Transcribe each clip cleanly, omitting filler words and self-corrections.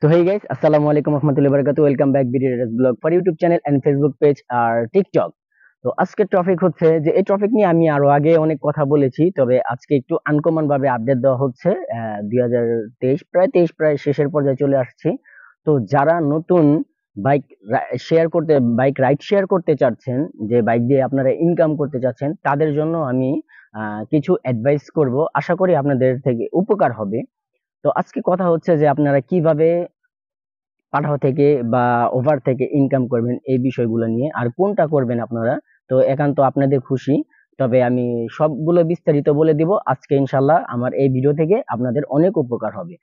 So hey guys, assalamu alaikum warahmatullahi wabarakatuh. Welcome back video blog for YouTube channel and Facebook page R TikTok। তো আজকের topic হচ্ছে যে এই topic নিয়ে আমি আরো আগে অনেক কথা বলেছি, তবে আজকে একটু আনকমন ভাবে আপডেট দেওয়া হচ্ছে। 2023 প্রায় শেষের পর্যায়ে চলে আসছি। তো যারা নতুন বাইক বাইক রাইড শেয়ার করতে চাচ্ছেন, যে বাইক দিয়ে আপনারা ইনকাম করতে চাচ্ছেন, তাদের জন্য আমি কিছু অ্যাডভাইস করব। আশা করি আপনাদের থেকে উপকার হবে। তো আজকে কথা হচ্ছে যে আপনারা কিভাবে পাঠাও থেকে বা ওভার থেকে ইনকাম করবেন, এই বিষয়গুলো নিয়ে। আর কোনটা করবেন আপনারা, তো একান্ত আপনাদের খুশি। তবে আমি সবগুলো বিস্তারিত বলে দিব আজকে ইনশাল্লাহ। আমার এই ভিডিও থেকে আপনাদের অনেক উপকার হবে।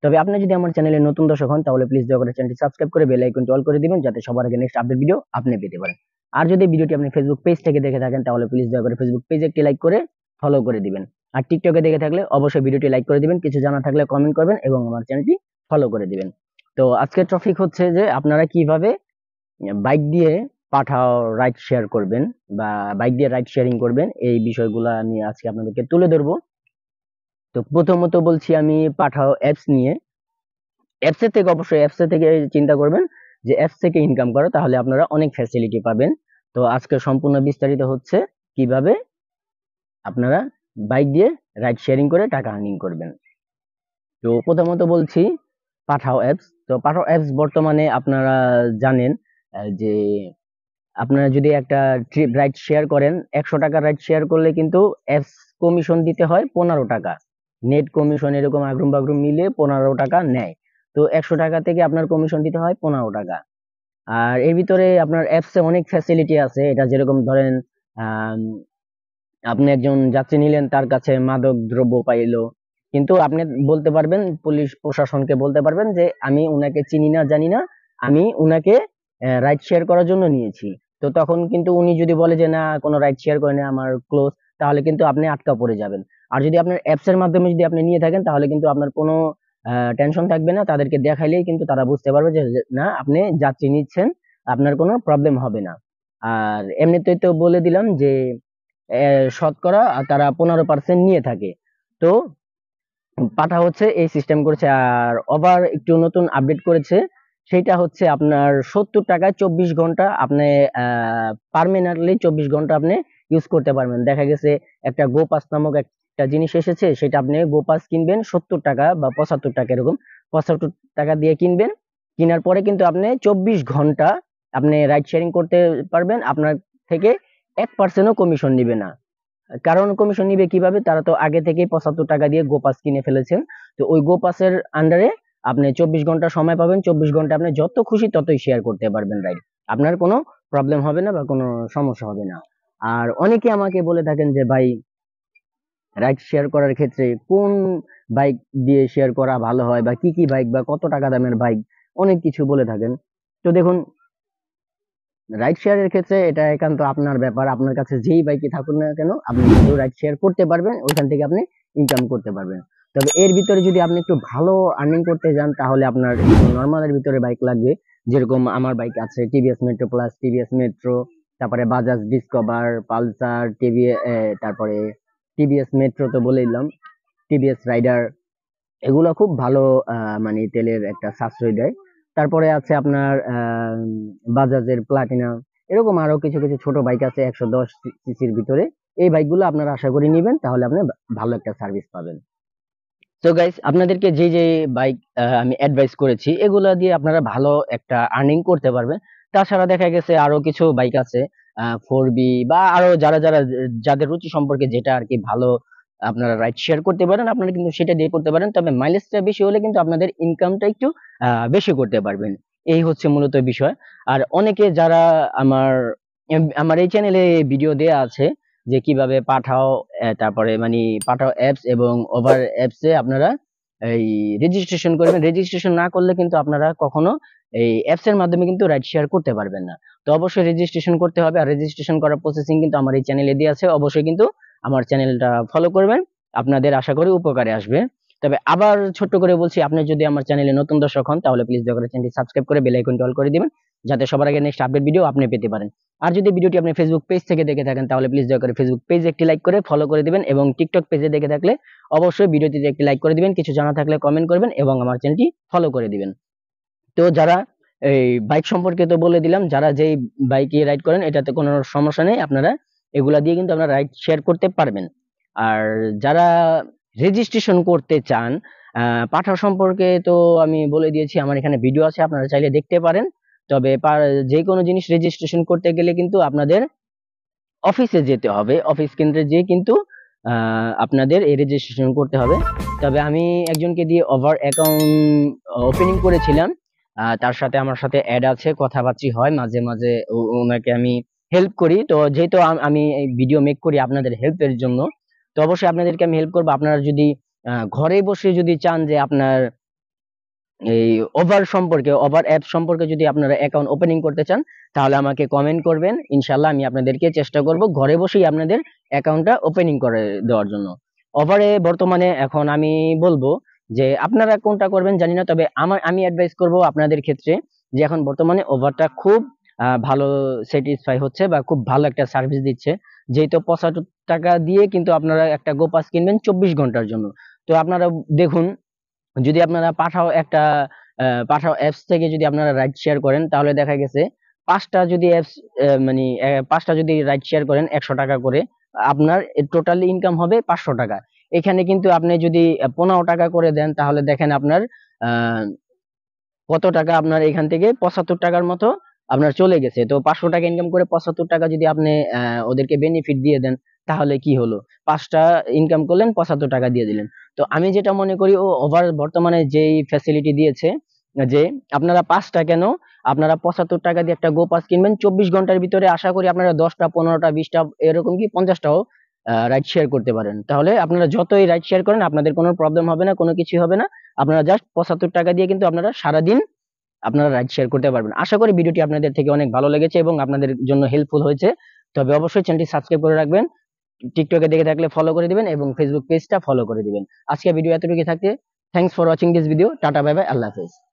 তবে আপনি যদি আমার চ্যানেলে নতুন দর্শক হন, তাহলে প্লিজ দয়া করে চ্যানেলটি সাবস্ক্রাইব করে বেল আইকনটি অল করে দিবেন, যাতে সবার আগে নেক্সট আপডেট ভিডিও আপনি পেতে পারেন। আর যদি ভিডিওটি আপনি ফেসবুক পেজ থেকে দেখে থাকেন, তাহলে প্লিজ দয়া করে ফেসবুক পেজে একটি লাইক করে ফলো করে দিবেন। আর টিকটকে দেখে থাকলে অবশ্যই ভিডিওটি লাইক করে দিবেন, কিছু জানা থাকলে কমেন্ট করবেন এবং আমার চ্যানেলটি ফলো করে দিবেন। তো আজকের টপিক হচ্ছে যে আপনারা কিভাবে বাইক দিয়ে পাঠাও রাইড শেয়ার করবেন বা বাইক দিয়ে রাইড শেয়ারিং করবেন, এই বিষয়গুলো আমি আজকে আপনাদেরকে তুলে ধরবো। তো প্রথমত বলছি আমি পাঠাও অ্যাপস নিয়ে। অ্যাপস থেকে চিন্তা করবেন যে অ্যাপস থেকে ইনকাম করো, তাহলে আপনারা অনেক ফ্যাসিলিটি পাবেন। তো আজকে সম্পূর্ণ বিস্তারিত হচ্ছে কিভাবে আপনারা বাইক দিয়ে রাইড শেয়ারিং করে টাকা আর্নিং করবেন। তো প্রথমত বলছি পাঠাও অ্যাপস। তো পাঠাও অ্যাপস বর্তমানে আপনারা জানেন যে আপনারা যদি একটা ট্রিপ রাইড শেয়ার করেন, 100 টাকা রাইড শেয়ার করলে কিন্তু অ্যাপস কমিশন দিতে হয় 15 টাকা। নেট কমিশন এরকম আগরুম বাগরুম মিলে 15 টাকা নেয়। তো 100 টাকা থেকে আপনার কমিশন দিতে হয় 15 টাকা। আর এর ভিতরে আপনার অ্যাপসে অনেক ফ্যাসিলিটি আছে। এটা যেরকম ধরেন, আহ আপনি একজন যাত্রী নিলেন, তার কাছে মাদক দ্রব্য পাইলো, কিন্তু আপনি বলতে পারবেন, পুলিশ প্রশাসনকে বলতে পারবেন যে আমি উনাকে চিনি না জানি না, আমি উনাকে রাইড শেয়ার করার জন্য নিয়েছি। তো তখন কিন্তু উনি যদি বলে যে না, কোনো রাইড শেয়ার করে না, আমার ক্লোজ, তাহলে কিন্তু আপনি আটকা পড়ে যাবেন। আর যদি আপনার অ্যাপস এর মাধ্যমে যদি আপনি নিয়ে থাকেন, তাহলে কিন্তু আপনার কোনো টেনশন থাকবে না। তাদেরকে দেখাইলেই কিন্তু তারা বুঝতে পারবে যে না, আপনি যাত্রী নিচ্ছেন, আপনার কোনো প্রবলেম হবে না। আর এমনিতেই তো বলে দিলাম যে শতকরা তারা 15% নিয়ে থাকে। তো পাঠা হচ্ছে এই সিস্টেম করেছে। আর ওভার একটু নতুন আপডেট করেছে, সেটা হচ্ছে আপনার 70 টাকায় 24 ঘন্টা আপনি পার্মানেন্টলি 24 ঘন্টা আপনি ইউজ করতে পারবেন। দেখা গেছে একটা গো পাস নামক একটা জিনিস এসেছে, সেটা আপনি গো পাস কিনবেন 70 টাকা বা 75 টাকা, এরকম 75 টাকা দিয়ে কিনবেন। কেনার পরে কিন্তু আপনি 24 ঘন্টা আপনি রাইড শেয়ারিং করতে পারবেন। আপনার থেকে 1%ও কমিশন নিবে না। কারণ কমিশন নিবে কিভাবে, তারা তো আগে থেকেই 75 টাকা দিয়ে গোপাস কিনে ফেলেছেন। তো ওই গোপাসের আন্ডারে আপনি 24 ঘন্টা সময় পাবেন। 24 ঘন্টা আপনি যত খুশি ততই শেয়ার করতে পারবেন রাইড। আপনার কোনো প্রবলেম হবে না বা কোনো সমস্যা হবে না। আর অনেকে আমাকে বলে থাকেন যে ভাই, রাইড শেয়ার করার ক্ষেত্রে কোন বাইক দিয়ে শেয়ার করা ভালো হয়, বা কি কি বাইক বা কত টাকা দামের বাইক, অনেক কিছু বলে থাকেন। তো দেখুন, রাইড শেয়ারের ক্ষেত্রে এটা একান্ত আপনার ব্যাপার। আপনার কাছে যেই বাইকে থাকুন না কেন, আপনি কিন্তু রাইড শেয়ার করতে পারবেন, ওইখান থেকে আপনি ইনকাম করতে পারবেন। তবে এর ভিতরে যদি আপনি একটু ভালো আর্নিং করতে যান, তাহলে আপনার নর্মালের ভিতরে বাইক লাগবে। যেরকম আমার বাইক আছে TVS metro plus, TVS metro, তারপরে বাজাজ ডিসকভার, পালসার, তারপরে টিভিএস মেট্রো তো বলে দিলাম, টিভিএস রাইডার। এগুলো খুব ভালো, মানে তেলের একটা সাশ্রয় দেয়। তারপরে আছে আপনার বাজাজের প্লাটিনা। এরকম আরো কিছু কিছু ছোট বাইক আছে 110 সিসির ভিতরে। এই বাইকগুলো আপনারা আশা করি নিবেন, তাহলে আপনি ভালো একটা সার্ভিস পাবেন। তো গাইস, আপনাদেরকে যে যে বাইক আমি অ্যাডভাইস করেছি, এগুলা দিয়ে আপনারা ভালো একটা আর্নিং করতে পারবেন। তাছাড়া দেখা গেছে আরো কিছু বাইক আছে 4B, বা আরো যারা যাদের রুচি সম্পর্কে যেটা আর কি ভালো, আপনারা রাইড শেয়ার করতে পারেন, আপনারা কিন্তু সেটা দিয়ে করতে পারেন। তবে মাইলেজটা বেশি হলে কিন্তু আপনাদের ইনকামটা একটু বেশি করতে পারবেন। এই হচ্ছে মূলত বিষয়। আর অনেকে যারা আমার আমার এই চ্যানেলে ভিডিও দেয়া আছে যে কিভাবে পাঠাও, তারপরে মানে পাঠাও অ্যাপস এবং ওভার অ্যাপসে আপনারা এই রেজিস্ট্রেশন করবেন। রেজিস্ট্রেশন না করলে কিন্তু আপনারা কখনো এই অ্যাপস এর মাধ্যমে কিন্তু রাইড শেয়ার করতে পারবেন না। তো অবশ্যই রেজিস্ট্রেশন করতে হবে। আর রেজিস্ট্রেশন করার প্রসেসিং কিন্তু আমার এই চ্যানেলে দেওয়া আছে। অবশ্যই কিন্তু আমার চ্যানেলটা ফলো করবেন, আপনাদের আশা করি উপকারে আসবে। তবে আবার ছোট্ট করে বলছি, আপনি যদি আমার চ্যানেলে নতুন দর্শক হন, তাহলে প্লিজ দয়া করে চ্যানেলটি সাবস্ক্রাইব করে বেল আইকনটি অল করে দিবেন, যাতে সবার আগে নেক্সট আপডেট ভিডিও আপনি পেতে পারেন। আর যদি ভিডিওটি আপনি ফেসবুক পেজ থেকে দেখে থাকেন, তাহলে প্লিজ দয়া করে ফেসবুক পেজে একটি লাইক করে ফলো করে দিবেন, এবং টিকটক পেজে দেখে থাকলে অবশ্যই ভিডিওটিতে একটি লাইক করে দিবেন, কিছু জানা থাকলে কমেন্ট করবেন এবং আমার চ্যানেলটি ফলো করে দিবেন। তো যারা এই বাইক সম্পর্কে তো বলে দিলাম, যারা যেই বাইকে রাইড করেন এটাতে কোনো সমস্যা নেই, আপনারা এগুলা দিয়ে কিন্তু আপনারা রাইড শেয়ার করতে পারবেন। আর যারা রেজিস্ট্রেশন করতে চান, পাঠা সম্পর্কে তো আমি বলে দিয়েছি, আমার এখানে ভিডিও আছে, আপনারা চাইলে দেখতে পারেন। তবে যে কোনো জিনিস রেজিস্ট্রেশন করতে গেলে কিন্তু আপনাদের অফিসে যেতে হবে, অফিস কেন্দ্রে যেয়ে কিন্তু আপনাদের এই রেজিস্ট্রেশন করতে হবে। তবে আমি একজনকে দিয়ে ওভার অ্যাকাউন্ট ওপেনিং করেছিলাম, তার সাথে আমার সাথে অ্যাড আছে, কথাবার্তা হয় মাঝে মাঝে, ওনাকে আমি হেল্প করি। তো যেহেতু আমি এই ভিডিও মেক করি আপনাদের হেল্পের জন্য, তো অবশ্যই আপনাদেরকে আমি হেল্প করবো। আপনারা যদি ঘরে বসে যদি চান যে আপনার এই ওভার অ্যাপ সম্পর্কে যদি আপনারা অ্যাকাউন্ট ওপেনিং করতে চান, তাহলে আমাকে কমেন্ট করবেন, ইনশাল্লাহ আমি আপনাদেরকে চেষ্টা করব ঘরে বসেই আপনাদের অ্যাকাউন্টটা ওপেনিং করে দেওয়ার জন্য। ওভারে বর্তমানে এখন আমি বলবো যে আপনারা কোনটা করবেন জানি না, তবে আমি অ্যাডভাইস করব আপনাদের ক্ষেত্রে যে এখন বর্তমানে ওভারটা খুব ভালো স্যাটিসফাই হচ্ছে বা খুব ভালো একটা সার্ভিস দিচ্ছে। যেহেতু 75 টাকা দিয়ে কিন্তু আপনারা একটা গো পাস কিনবেন 24 ঘন্টার জন্য। তো আপনারা দেখুন, যদি আপনারা পাঠাও অ্যাপস থেকে যদি আপনারা রাইড শেয়ার করেন, তাহলে দেখা গেছে পাঁচটা যদি অ্যাপস মানে পাঁচটা যদি রাইড শেয়ার করেন 100 টাকা করে, আপনার টোটালি ইনকাম হবে 500 টাকা। এখানে কিন্তু আপনি যদি 15 টাকা করে দেন, তাহলে দেখেন আপনার আহ কত টাকা আপনার এখান থেকে 75 টাকার মতো আপনার চলে গেছে। তো 500 টাকা ইনকাম করে 75 টাকা যদি আপনি ওদেরকে বেনিফিট দিয়ে দেন, তাহলে কি হলো, 5টা ইনকাম করলেন, 75 টাকা দিয়ে দিলেন। তো আমি যেটা মনে করি, ও ওভার বর্তমানে যেই ফ্যাসিলিটি দিয়েছে যে আপনারা 5টা কেন, আপনারা 75 টাকা দিয়ে একটা গো পাস কিনবেন 24 ঘন্টার ভিতরে, আশা করি আপনারা 10টা 15টা 20টা এরকম কি 50টাও রাইড শেয়ার করতে পারেন। তাহলে আপনারা যতই রাইড শেয়ার করেন আপনাদের কোনো প্রবলেম হবে না, কোনো কিছু হবে না। আপনারা জাস্ট 75 টাকা দিয়ে কিন্তু আপনারা সারাদিন আপনারা রাইড শেয়ার করতে পারবেন। আশা করি ভিডিওটি আপনাদের থেকে অনেক ভালো লেগেছে এবং আপনাদের জন্য হেল্পফুল হয়েছে। তবে অবশ্যই চ্যানেলটি সাবস্ক্রাইব করে রাখবেন, টিকটকে দেখে থাকলে ফলো করে দিবেন এবং ফেসবুক পেজটা ফলো করে দিবেন। আজকে ভিডিও এতটুকু থাকতে, thanks for watching this video, tata bye bye, আল্লাহ হাফেজ।